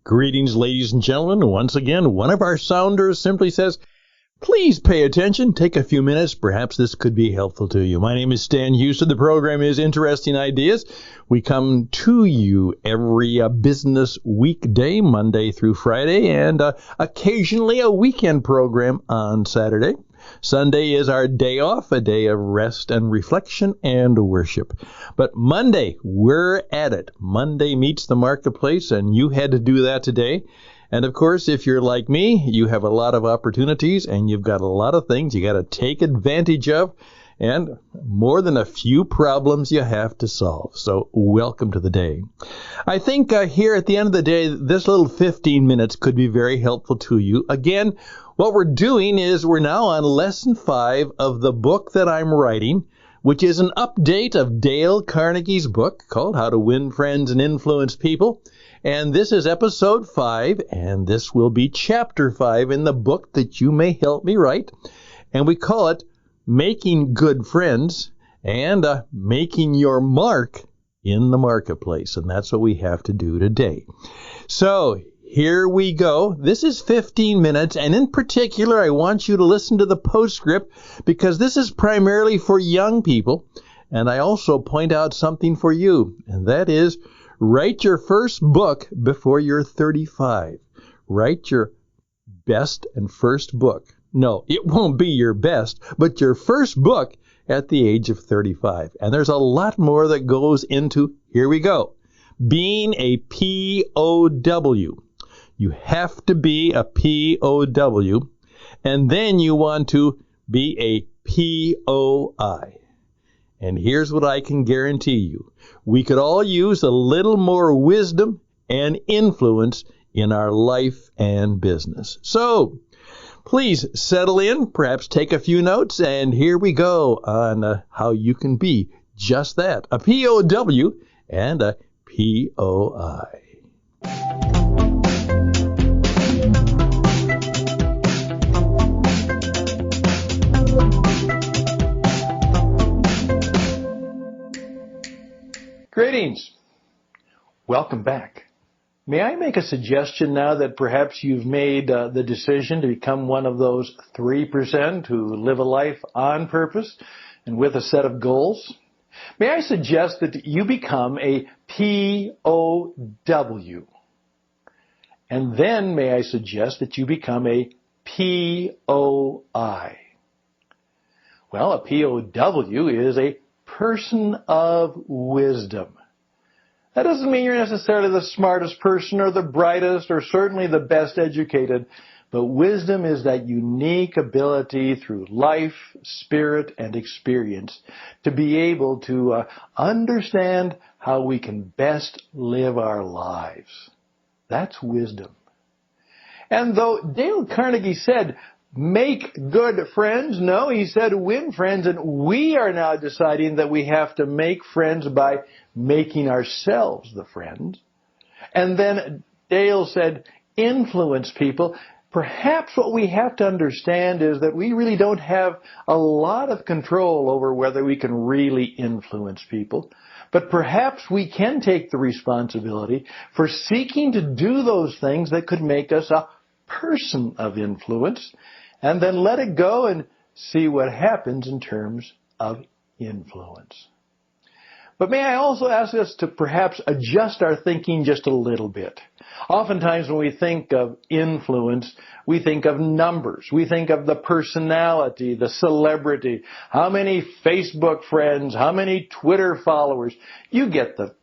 Greetings, ladies and gentlemen. Once again, one of our sounders simply says, please pay attention. Take a few minutes. Perhaps this could be helpful to you. My name is Stan Houston. The program is Interesting Ideas. We come to you every business weekday, Monday through Friday, and occasionally a weekend program on Saturday. Sunday is our day off, a day of rest and reflection and worship. But Monday, we're at it. Monday meets the marketplace, and you had to do that today. And of course, if you're like me, you have a lot of opportunities, and you've got a lot of things you got to take advantage of, and more than a few problems you have to solve. So welcome to the day. I think here at the end of the day, this little 15 minutes could be very helpful to you. Again, what we're doing is we're now on lesson 5 of the book that I'm writing, which is an update of Dale Carnegie's book called How to Win Friends and Influence People. And this is episode 5, and this will be chapter 5 in the book that you may help me write. And we call it Making Good Friends and Making Your Mark in the Marketplace. And that's what we have to do today. So here we go. This is 15 minutes, and in particular, I want you to listen to the postscript because this is primarily for young people. And I also point out something for you, and that is write your first book before you're 35. Write your best and first book. No, it won't be your best, but your first book at the age of 35. And there's a lot more that goes into, here we go, being a POW. You have to be a POW, and then you want to be a POI. And here's what I can guarantee you. We could all use a little more wisdom and influence in our life and business. So please settle in, perhaps take a few notes, and here we go on how you can be just that, a POW and a POI. Greetings. Welcome back. May I make a suggestion now that perhaps you've made the decision to become one of those 3% who live a life on purpose and with a set of goals? May I suggest that you become a POW? And then may I suggest that you become a POI? Well, a POW is a person of wisdom. That doesn't mean you're necessarily the smartest person or the brightest or certainly the best educated, but wisdom is that unique ability through life, spirit, and experience to be able to understand how we can best live our lives. That's wisdom. And though Dale Carnegie said, make good friends. No, he said win friends, and we are now deciding that we have to make friends by making ourselves the friend. And then Dale said influence people. Perhaps what we have to understand is that we really don't have a lot of control over whether we can really influence people. But perhaps we can take the responsibility for seeking to do those things that could make us a person of influence, and then let it go and see what happens in terms of influence. But may I also ask us to perhaps adjust our thinking just a little bit. Oftentimes when we think of influence, we think of numbers. We think of the personality, the celebrity, how many Facebook friends, how many Twitter followers. You get the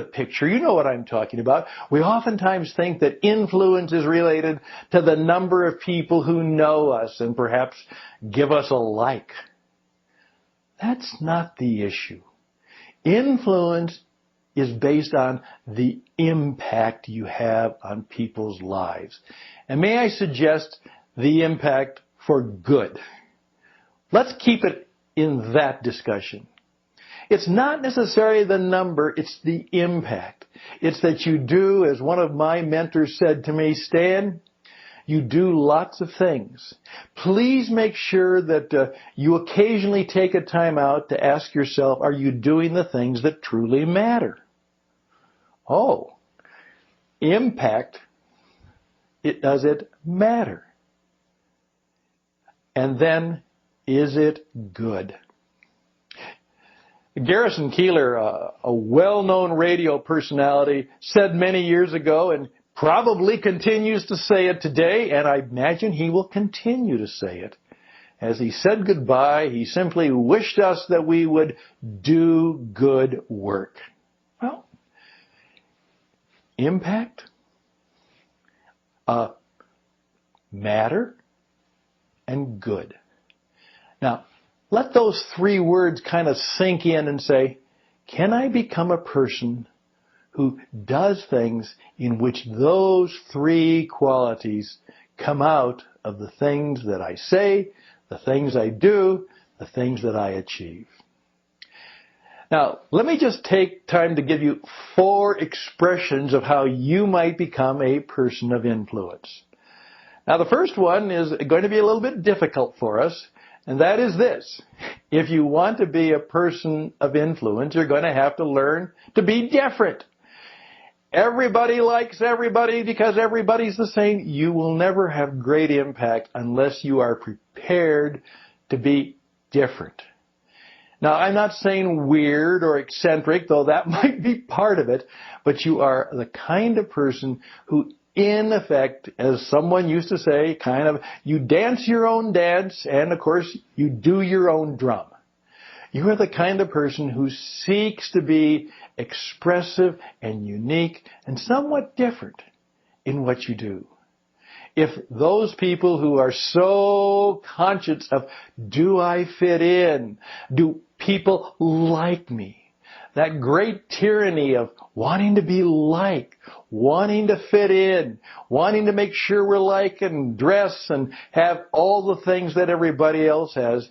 picture. You know what I'm talking about. We oftentimes think that influence is related to the number of people who know us and perhaps give us a like. That's not the issue. Influence is based on the impact you have on people's lives. And may I suggest the impact for good? Let's keep it in that discussion. It's not necessarily the number, it's the impact. It's that you do, as one of my mentors said to me, Stan, you do lots of things. Please make sure that you occasionally take a time out to ask yourself, are you doing the things that truly matter? Oh, impact does it matter? And then, is it good? Garrison Keillor, a well-known radio personality, said many years ago, and probably continues to say it today, and I imagine he will continue to say it. As he said goodbye, he simply wished us that we would do good work. Well, impact, matter, and good. Now, let those three words kind of sink in and say, can I become a person who does things in which those three qualities come out of the things that I say, the things I do, the things that I achieve? Now, let me just take time to give you 4 expressions of how you might become a person of influence. Now, the first one is going to be a little bit difficult for us, and that is this. If you want to be a person of influence, you're going to have to learn to be different. Everybody likes everybody because everybody's the same. You will never have great impact unless you are prepared to be different. Now, I'm not saying weird or eccentric, though that might be part of it, but you are the kind of person who, in effect, as someone used to say, you dance your own dance, and of course, you do your own drum. You are the kind of person who seeks to be expressive and unique and somewhat different in what you do. If those people who are so conscious of, do I fit in? Do people like me? That great tyranny of wanting to be liked, wanting to fit in, wanting to make sure we're like and dress and have all the things that everybody else has.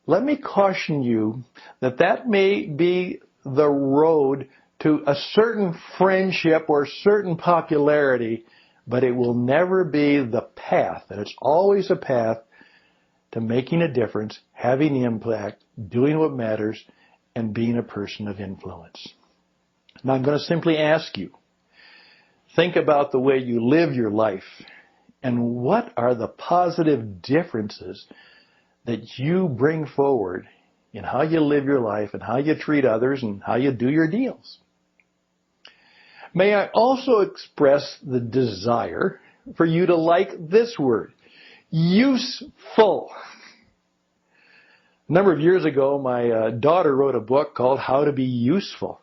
Let me caution you that that may be the road to a certain friendship or certain popularity, but it will never be the path. And it's always a path to making a difference, having impact, doing what matters, and being a person of influence. Now, I'm going to simply ask you, think about the way you live your life, and what are the positive differences that you bring forward in how you live your life and how you treat others and how you do your deals. May I also express the desire for you to like this word, useful. A number of years ago, my daughter wrote a book called How to Be Useful.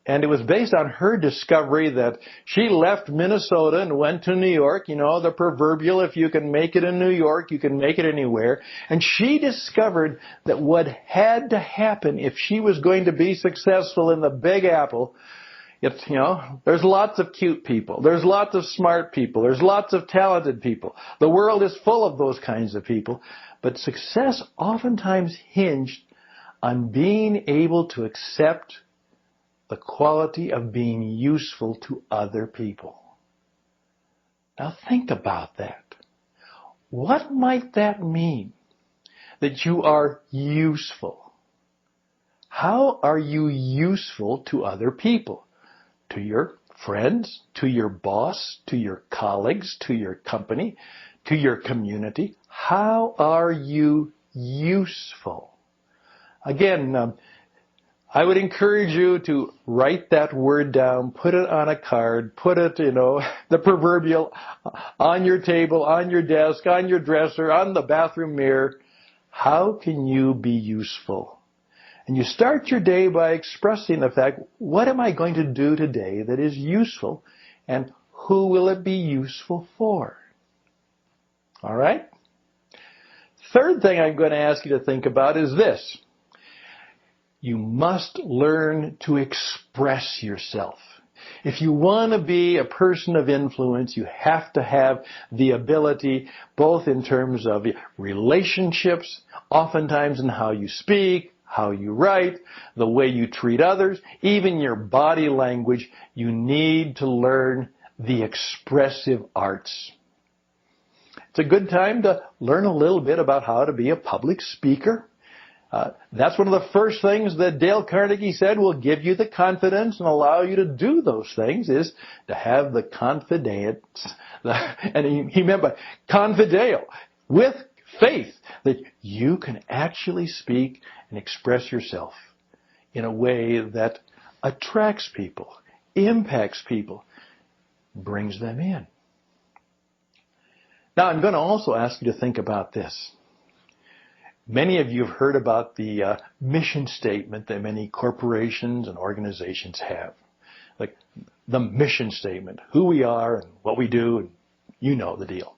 And it was based on her discovery that she left Minnesota and went to New York. You know, the proverbial, if you can make it in New York, you can make it anywhere. And she discovered that what had to happen if she was going to be successful in the Big Apple, there's lots of cute people. There's lots of smart people. There's lots of talented people. The world is full of those kinds of people. But success oftentimes hinged on being able to accept the quality of being useful to other people. Now think about that. What might that mean? That you are useful. How are you useful to other people? To your friends, to your boss, to your colleagues, to your company, to your community. How are you useful? Again, I would encourage you to write that word down, put it on a card, put it, the proverbial, on your table, on your desk, on your dresser, on the bathroom mirror. How can you be useful? And you start your day by expressing the fact, what am I going to do today that is useful, and who will it be useful for? All right? Third thing I'm going to ask you to think about is this. You must learn to express yourself. If you want to be a person of influence, you have to have the ability, both in terms of relationships, oftentimes in how you speak, how you write, the way you treat others, even your body language. You need to learn the expressive arts. It's a good time to learn a little bit about how to be a public speaker. That's one of the first things that Dale Carnegie said will give you the confidence and allow you to do those things, is to have the confidence. And he meant by confideo, with faith, that you can actually speak and express yourself in a way that attracts people, impacts people, brings them in. Now, I'm going to also ask you to think about this. Many of you have heard about the mission statement that many corporations and organizations have. Like the mission statement, who we are and what we do, and you know the deal.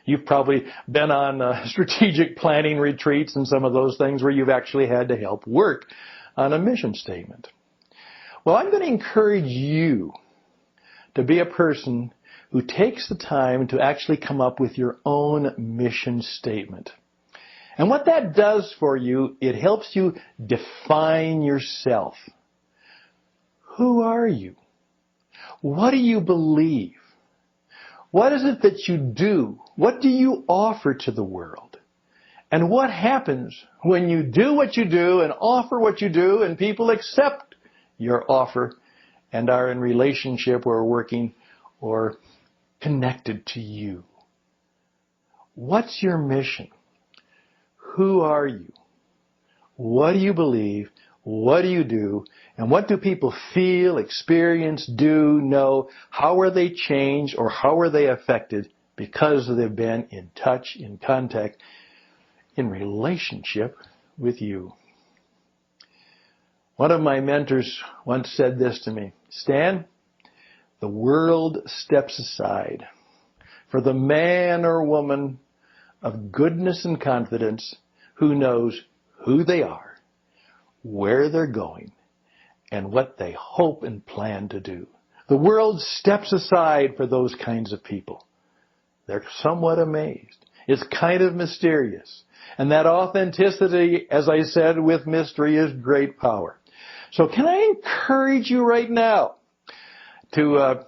You've probably been on strategic planning retreats and some of those things where you've actually had to help work on a mission statement. Well, I'm going to encourage you to be a person who takes the time to actually come up with your own mission statement. And what that does for you, it helps you define yourself. Who are you? What do you believe? What is it that you do? What do you offer to the world? And what happens when you do what you do and offer what you do and people accept your offer and are in relationship or working or connected to you? What's your mission? Who are you? What do you believe? What do you do? And what do people feel, experience, do, know? How are they changed or how are they affected because they've been in touch, in contact, in relationship with you? One of my mentors once said this to me, Stan, the world steps aside for the man or woman of goodness and confidence who knows who they are, where they're going, and what they hope and plan to do. The world steps aside for those kinds of people. They're somewhat amazed. It's kind of mysterious. And that authenticity, as I said, with mystery is great power. So can I encourage you right now to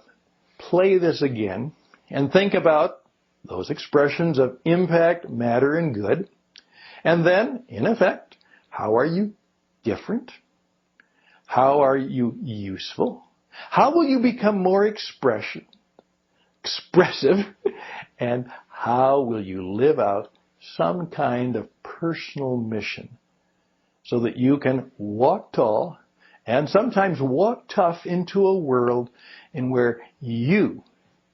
play this again and think about those expressions of impact, matter, and good. And then, in effect, how are you different? How are you useful? How will you become more expressive? And how will you live out some kind of personal mission so that you can walk tall and sometimes walk tough into a world in where you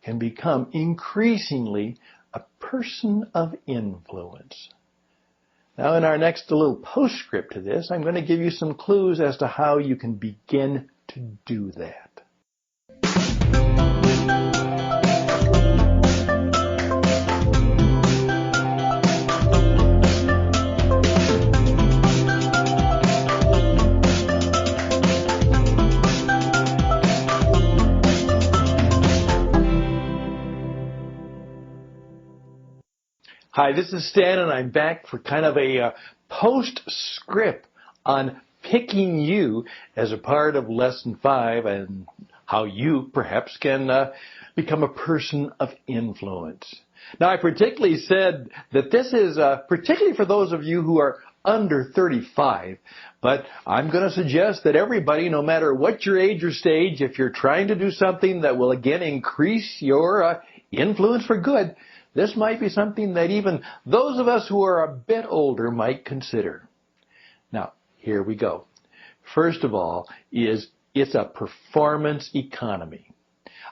can become increasingly a person of influence. Now, in our next little postscript to this, I'm going to give you some clues as to how you can begin to do that. Hi, this is Stan, and I'm back for kind of a postscript on picking you as a part of Lesson 5 and how you perhaps can become a person of influence. Now, I particularly said that this is particularly for those of you who are under 35, but I'm going to suggest that everybody, no matter what your age or stage, if you're trying to do something that will again increase your influence for good, this might be something that even those of us who are a bit older might consider. Now, here we go. First of all, it's a performance economy.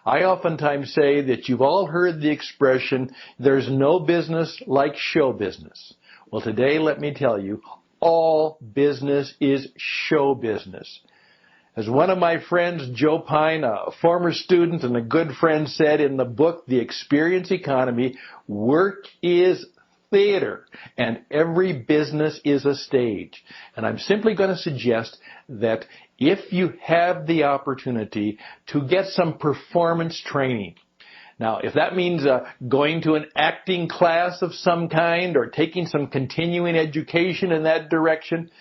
I oftentimes say that you've all heard the expression, there's no business like show business. Well, today, let me tell you, all business is show business. As one of my friends, Joe Pine, a former student and a good friend, said in the book, The Experience Economy, work is theater and every business is a stage. And I'm simply going to suggest that if you have the opportunity to get some performance training, now, if that means going to an acting class of some kind or taking some continuing education in that direction,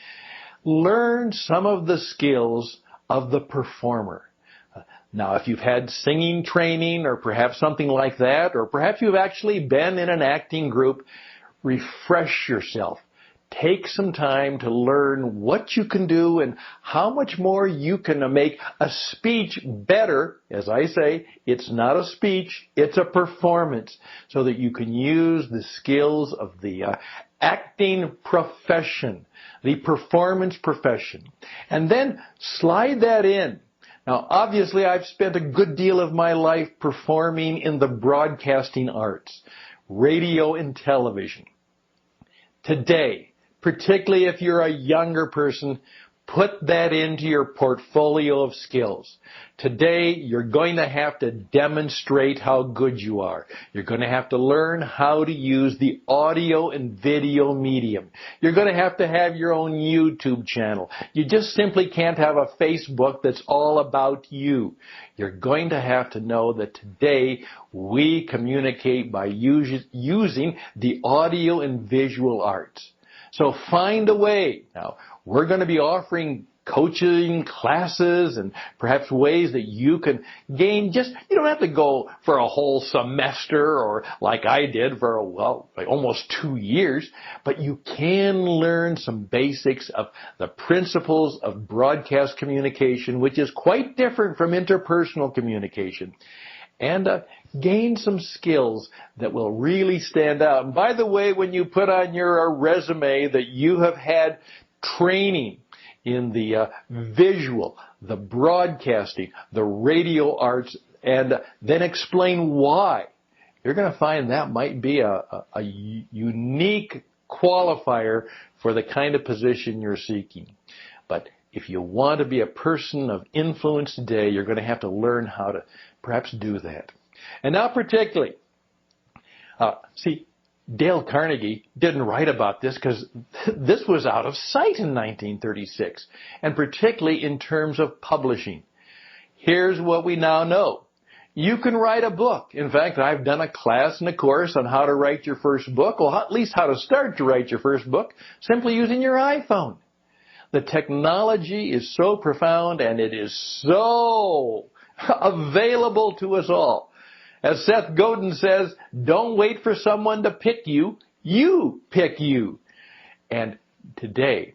learn some of the skills of the performer. Now, if you've had singing training or perhaps something like that, or perhaps you've actually been in an acting group, refresh yourself. take some time to learn what you can do and how much more you can make a speech better. As I say, it's not a speech, it's a performance, so that you can use the skills of the acting profession, the performance profession, and then slide that in. Now, obviously, I've spent a good deal of my life performing in the broadcasting arts, radio and television. Today, particularly if you're a younger person, put that into your portfolio of skills. Today, you're going to have to demonstrate how good you are. You're going to have to learn how to use the audio and video medium. You're going to have your own YouTube channel. You just simply can't have a Facebook that's all about you. You're going to have to know that today we communicate by using the audio and visual arts. So find a way. Now, we're going to be offering coaching classes and perhaps ways that you can gain you don't have to go for a whole semester or like I did for, almost 2 years, but you can learn some basics of the principles of broadcast communication, which is quite different from interpersonal communication. And gain some skills that will really stand out. And by the way, when you put on your resume that you have had training in the visual, the broadcasting, the radio arts, and then explain why, you're going to find that might be a unique qualifier for the kind of position you're seeking. But if you want to be a person of influence today, you're going to have to learn how to perhaps do that. And now particularly, Dale Carnegie didn't write about this because this was out of sight in 1936, and particularly in terms of publishing. Here's what we now know. You can write a book. In fact, I've done a class and a course on how to write your first book, or at least how to start to write your first book, simply using your iPhone. The technology is so profound, and it is so available to us all. As Seth Godin says, don't wait for someone to pick you, you pick you. And today,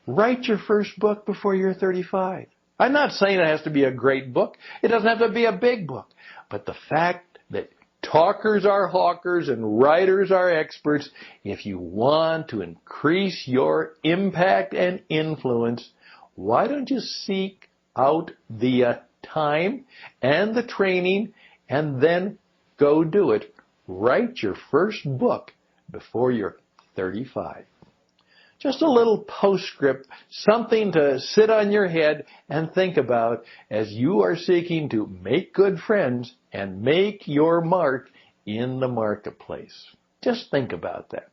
write your first book before you're 35. I'm not saying it has to be a great book. It doesn't have to be a big book. But the fact that talkers are hawkers and writers are experts, if you want to increase your impact and influence, why don't you seek out the time and the training and then go do it. Write your first book before you're 35. Just a little postscript, something to sit on your head and think about as you are seeking to make good friends and make your mark in the marketplace. Just think about that.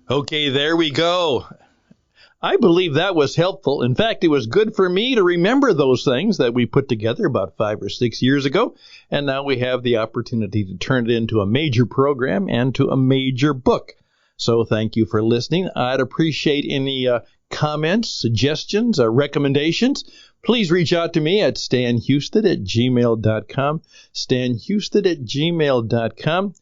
Okay, there we go. I believe that was helpful. In fact, it was good for me to remember those things that we put together about 5 or 6 years ago. And now we have the opportunity to turn it into a major program and to a major book. So thank you for listening. I'd appreciate any comments, suggestions, recommendations. Please reach out to me at stanhusted@gmail.com, stanhusted@gmail.com.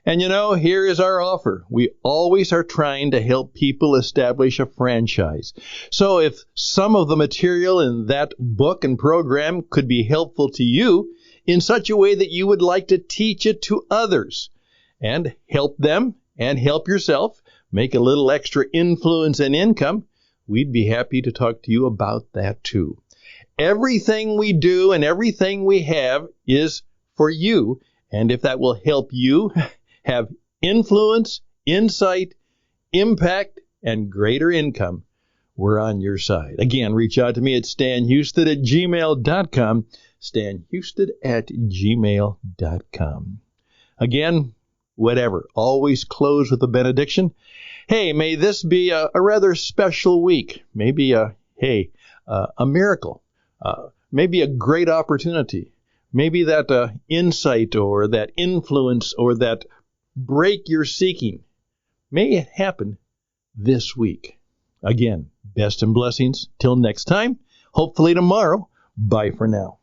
And here is our offer. We always are trying to help people establish a franchise. So if some of the material in that book and program could be helpful to you in such a way that you would like to teach it to others and help them and help yourself make a little extra influence and income, we'd be happy to talk to you about that too. Everything we do and everything we have is for you. And if that will help you have influence, insight, impact, and greater income, we're on your side. Again, reach out to me at stanhusted@gmail.com, stanhusted@gmail.com. Again, whatever, always close with a benediction. Hey, may this be a rather special week. Maybe a miracle. maybe a great opportunity, maybe that insight or that influence or that break you're seeking may happen this week. Again, best and blessings. Till next time, hopefully tomorrow. Bye for now.